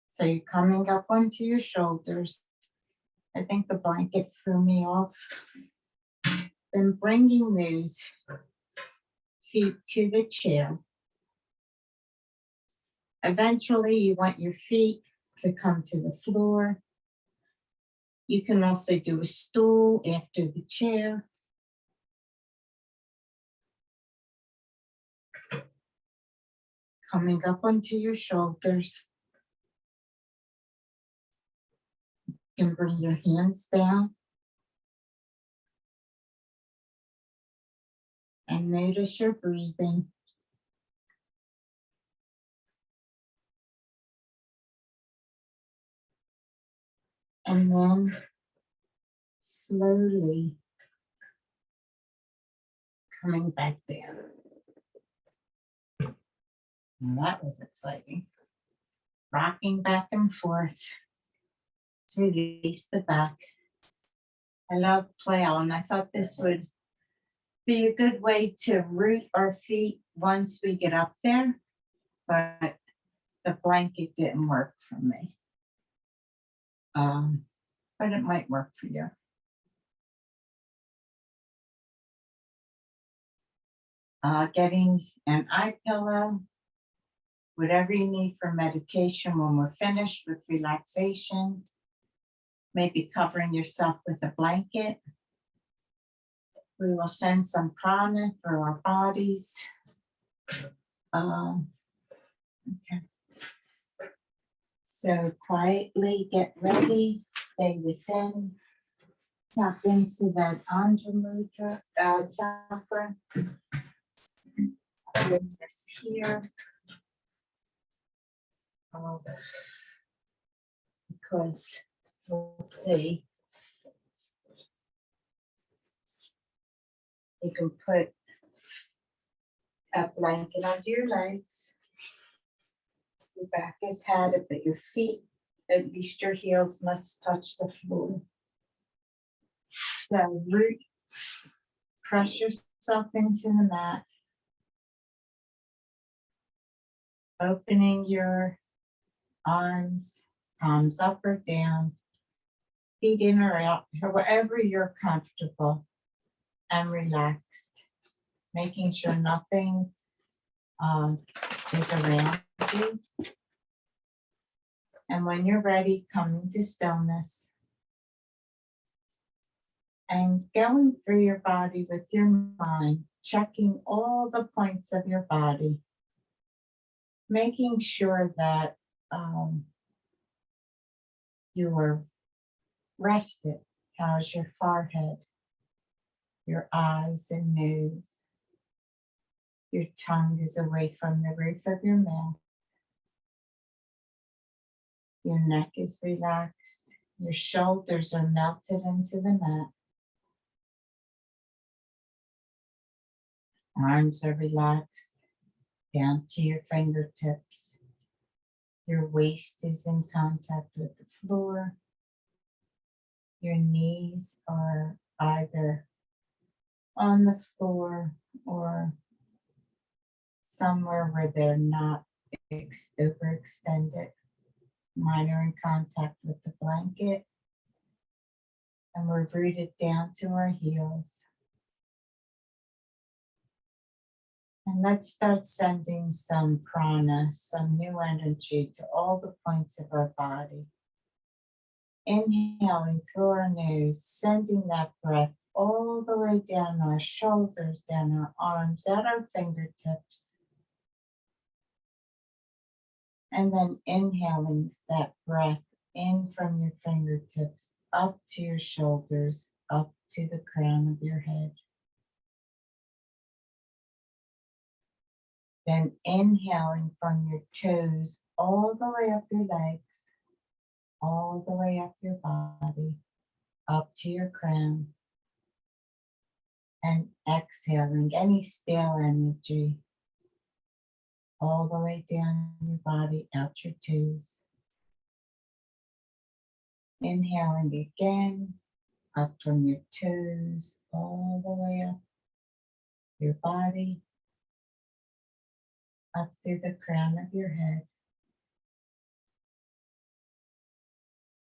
So you're coming up onto your shoulders. I think the blanket threw me off. Then bringing those feet to the chair. Eventually, you want your feet to come to the floor. You can also do a stool after the chair. Coming up onto your shoulders. You can bring your hands down. And notice your breathing. And then slowly coming back down. Now that was exciting. Rocking back and forth to release the back. I love play on. I thought this would be a good way to root our feet once we get up there, but the blanket didn't work for me. But it might work for you. Getting an eye pillow, whatever you need for meditation when we're finished with relaxation. Maybe covering yourself with a blanket. We will send some prana through our bodies. Okay. So quietly get ready, stay within, tap into that Anja mudra, chakra. Bring this here. Because we'll see. You can put a blanket under your legs. Your back is had it, but your feet, at least your heels, must touch the floor. So root, press yourself into the mat. Opening your arms, palms up or down, feet in or out, wherever you're comfortable and relaxed. Making sure nothing is around you. And when you're ready, come into stillness. And going through your body with your mind, checking all the points of your body. Making sure that you are rested. How's your forehead, your eyes and nose? Your tongue is away from the roof of your mouth. Your neck is relaxed. Your shoulders are melted into the mat. Arms are relaxed down to your fingertips. Your waist is in contact with the floor. Your knees are either on the floor or somewhere where they're not overextended. Mine are in contact with the blanket. And we're rooted down to our heels. And let's start sending some prana, some new energy to all the points of our body. Inhaling through our nose, sending that breath all the way down our shoulders, down our arms, at our fingertips. And then inhaling that breath in from your fingertips, up to your shoulders, up to the crown of your head. Then inhaling from your toes all the way up your legs, all the way up your body, up to your crown. And exhaling any stale energy all the way down your body, out your toes. Inhaling again, up from your toes, all the way up your body, up through the crown of your head.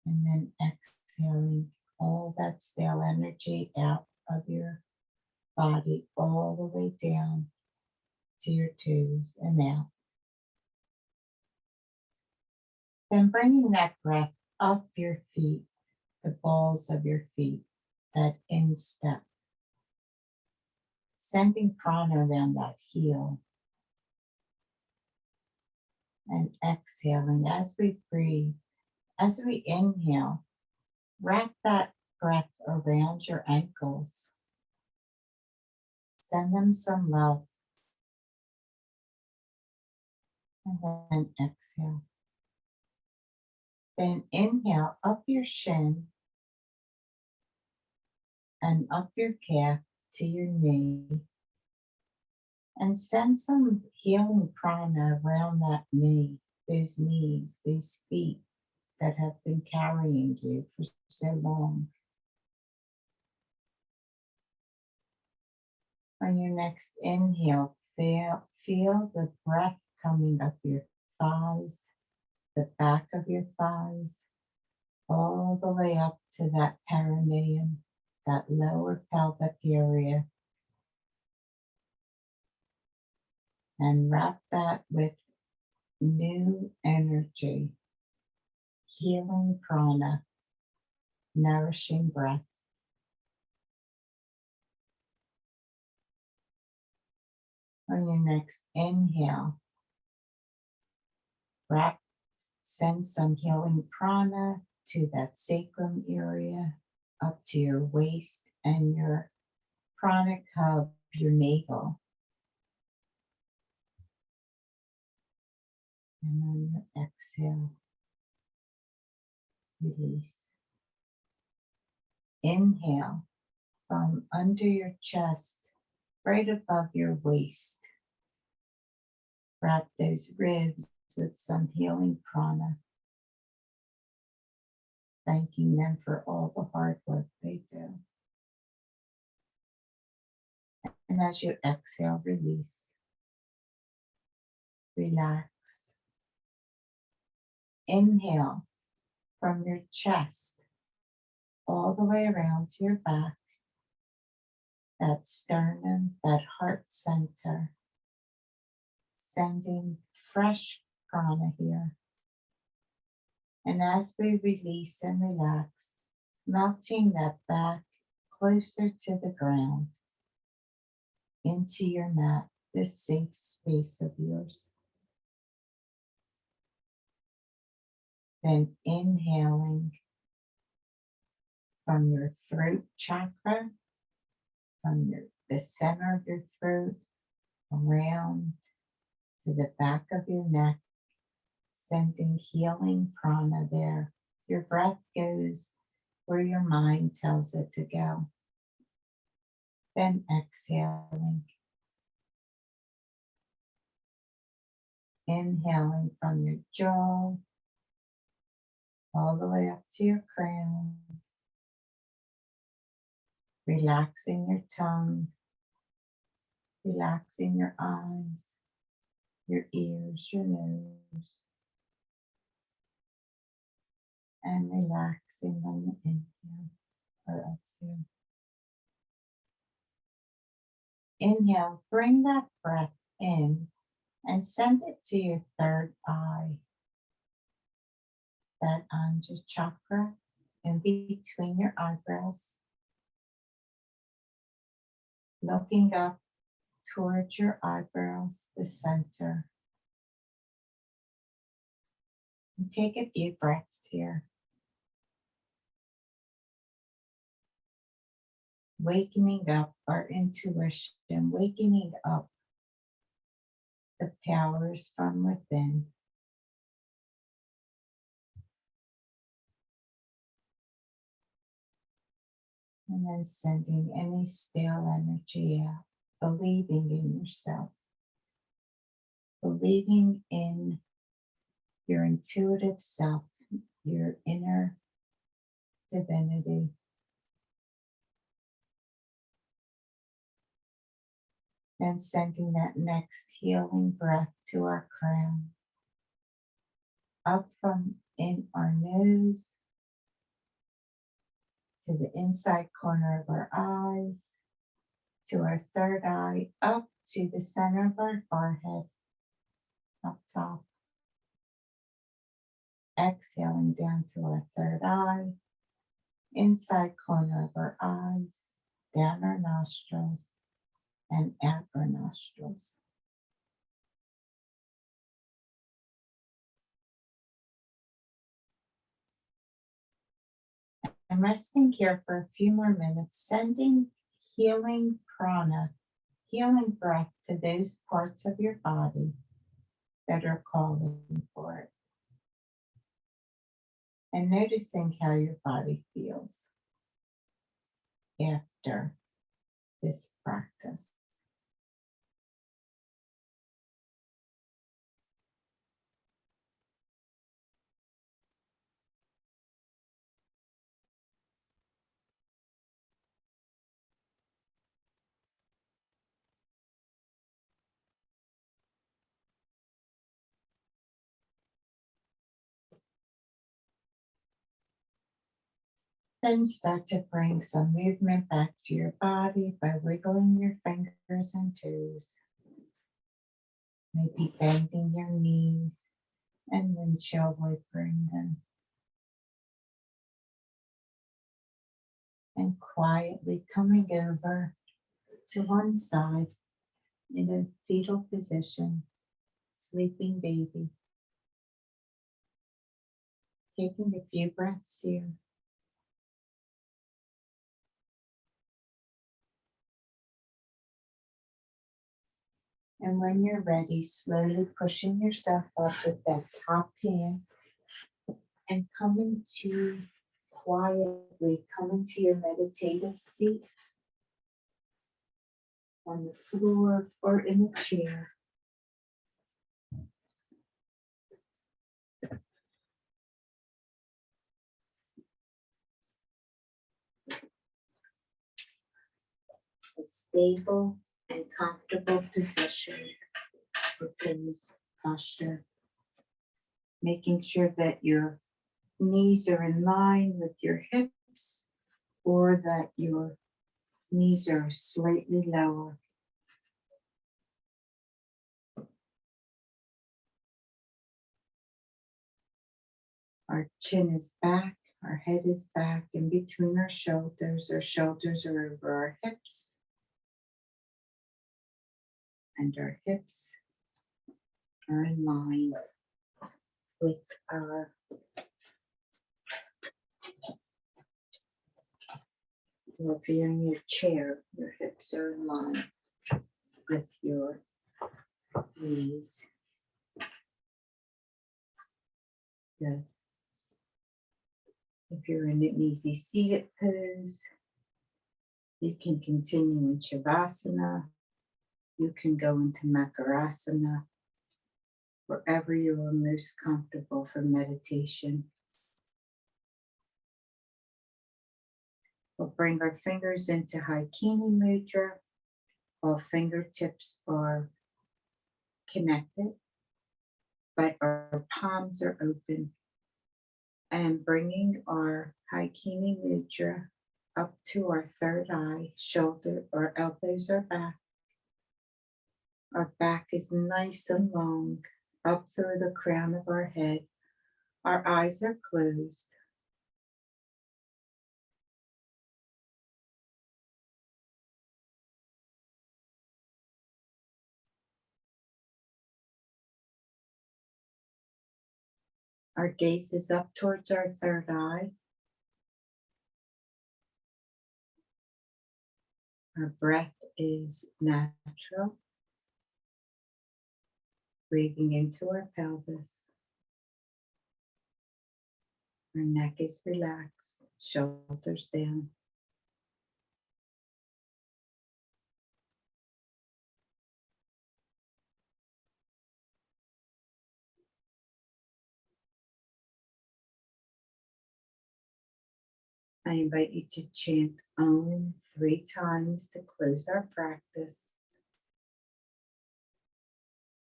And then exhaling all that stale energy out of your body, all the way down to your toes and out. Then bringing that breath up your feet, the balls of your feet, that instep, sending prana around that heel, and exhaling as we breathe. As we inhale, wrap that breath around your ankles. Send them some love, and then exhale. Then inhale up your shin and up your calf to your knee, and send some healing prana around that knee, those knees, these feet that have been carrying you for so long. On your next inhale, feel the breath coming up your thighs, the back of your thighs, all the way up to that perineum, that lower pelvic area. And wrap that with new energy, healing prana, nourishing breath. On your next inhale, send some healing prana to that sacrum area, up to your waist and your pranic hub, your navel. And on your exhale, release. Inhale from under your chest, right above your waist. Wrap those ribs with some healing prana, thanking them for all the hard work they do. And as you exhale, release. Relax. Inhale from your chest all the way around to your back, that sternum, that heart center, sending fresh prana here. And as we release and relax, melting that back closer to the ground, into your mat, this safe space of yours. Then inhaling from your throat chakra, from the center of your throat, around to the back of your neck, sending healing prana there. Your breath goes where your mind tells it to go. Then exhaling. Inhaling from your jaw, all the way up to your crown. Relaxing your tongue, relaxing your eyes, your ears, your nose, and relaxing on the inhale or exhale. Inhale, bring that breath in and send it to your third eye, that Anja chakra in between your eyebrows. Looking up towards your eyebrows, the center. And take a few breaths here. Wakening up our intuition, wakening up The power is from within. And then sending any stale energy out, believing in yourself, believing in your intuitive self, your inner divinity. And sending that next healing breath to our crown, up from in our nose to the inside corner of our eyes, to our third eye, up to the center of our forehead, up top. Exhaling down to our third eye, inside corner of our eyes, down our nostrils, and out our nostrils. And resting here for a few more minutes, sending healing prana, healing breath to those parts of your body that are calling for it. And noticing how your body feels after this practice. Then start to bring some movement back to your body by wiggling your fingers and toes. Maybe bending your knees and windshield wipering them. And quietly coming over to one side in a fetal position, sleeping baby. Taking a few breaths here. And when you're ready, slowly pushing yourself up with that top hand and coming to quietly come into your meditative seat on the floor or in a chair. A stable and comfortable position for pose posture. Making sure that your knees are in line with your hips or that your knees are slightly lower. Our chin is back, our head is back in between our shoulders are over our hips, and our hips are in line with our or if you're in your chair, your hips are in line with your knees. Good. If you're in an easy seated pose, you can continue in Shavasana. You can go into Makarasana, wherever you are most comfortable for meditation. We'll bring our fingers into Haikini Mudra. All fingertips are connected, but our palms are open. And bringing our Haikini Mudra up to our third eye, shoulder or elbows are back. Our back is nice and long, up through the crown of our head. Our eyes are closed. Our gaze is up towards our third eye. Our breath is natural. Breathing into our pelvis. Our neck is relaxed, shoulders down. I invite you to chant Om 3 times to close our practice.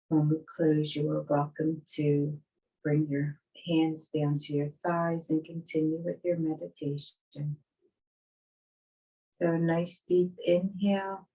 When we close, you are welcome to bring your hands down to your thighs and continue with your meditation. So a nice deep inhale.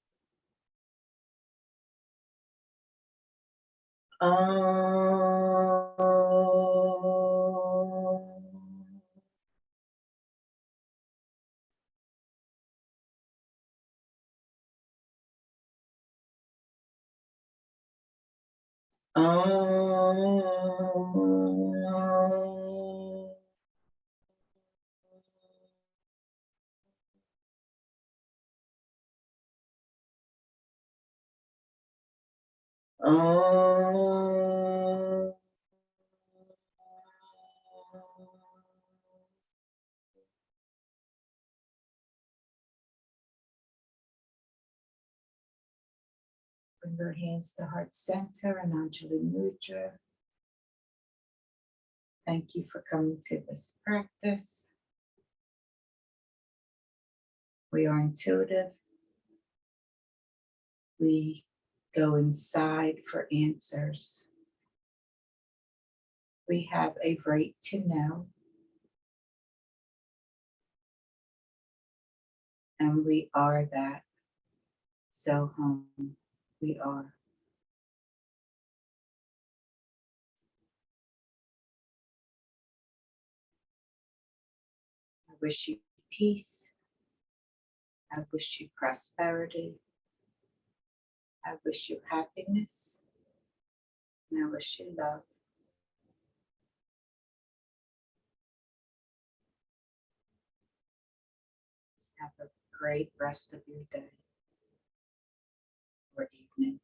Bring your hands to heart center and Anjali Mudra. Thank you for coming to this practice. We are intuitive. We go inside for answers. We have a right to know. And we are that. So we are. I wish you peace. I wish you prosperity. I wish you happiness. And I wish you love. Have a great rest of your day or evening.